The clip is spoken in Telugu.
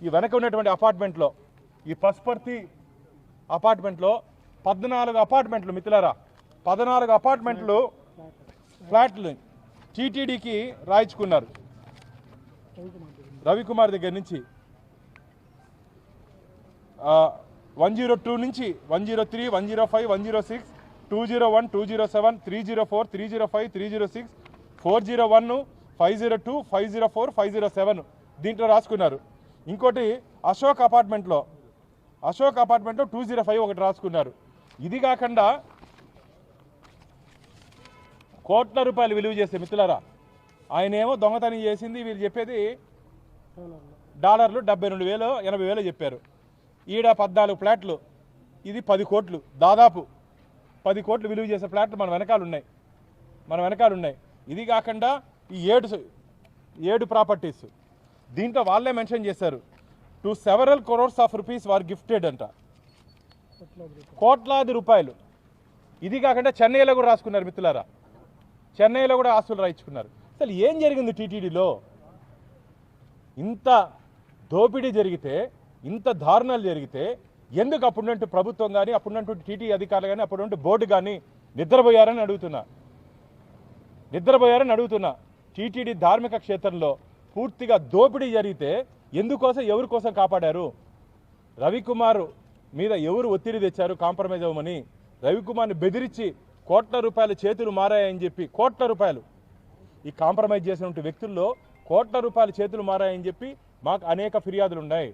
ఈ వెనక ఉన్నటువంటి అపార్ట్మెంట్లో, ఈ పసుపర్తి అపార్ట్మెంట్లో 14 అపార్ట్మెంట్లు మిత్రులారా, 14 అపార్ట్మెంట్లు ఫ్లాట్లు టీటీడీకి రాయించుకున్నారు. రవికుమార్ దగ్గర నుంచి 102 నుంచి 103, 105, 106, 201, 207, 304, 305, 306, 401, 502, 504, 507 దీంట్లో రాసుకున్నారు. ఇంకోటి అశోక్ అపార్ట్మెంట్లో 205 ఒకటి రాసుకున్నారు. ఇది కాకుండా కోట్ల రూపాయలు విలువ చేసే మిత్రులారా, ఆయన ఏమో దొంగతనం చేసింది, వీళ్ళు చెప్పేది డాలర్లు 72,000 80,000 చెప్పారు. ఈడ 14 ఫ్లాట్లు, ఇది 10 కోట్లు, దాదాపు 10 కోట్లు విలువ చేసే ఫ్లాట్లు మన వెనకాల ఉన్నాయి. ఇది కాకుండా ఈ 7 ప్రాపర్టీస్ దీంట్లో వాళ్ళే మెన్షన్ చేశారు. To several crores of rupees war gifted అంట, కోట్లాది రూపాయలు. ఇది కాకుండా చెన్నైలో కూడా రాసుకున్నారు మిత్రులారా, చెన్నైలో కూడా ఆస్తులు రాయించుకున్నారు. అసలు ఏం జరిగింది టీటీడీలో? ఇంత దోపిడీ జరిగితే, ఇంత దారుణాలు జరిగితే ఎందుకు అప్పుడున్నట్టు ప్రభుత్వం కానీ, అప్పుడున్నట్టు టీటీ అధికారులు కానీ, అప్పుడున్నట్టు బోర్డు కానీ నిద్రపోయారని అడుగుతున్నా. టీటీడీ ధార్మిక క్షేత్రంలో పూర్తిగా దోపిడీ జరిగితే ఎందుకోసం, ఎవరి కోసం కాపాడారు? రవికుమార్ మీద ఎవరు ఒత్తిడి తెచ్చారు కాంప్రమైజ్ అవ్వమని? రవికుమార్ని బెదిరించి కోట్ల రూపాయలు చేతులు మారాయని చెప్పి, కోట్ల రూపాయలు ఈ కాంప్రమైజ్ చేసినటువంటి వ్యక్తుల్లో కోట్ల రూపాయలు చేతులు మారాయని చెప్పి మాకు అనేక ఫిర్యాదులు ఉన్నాయి.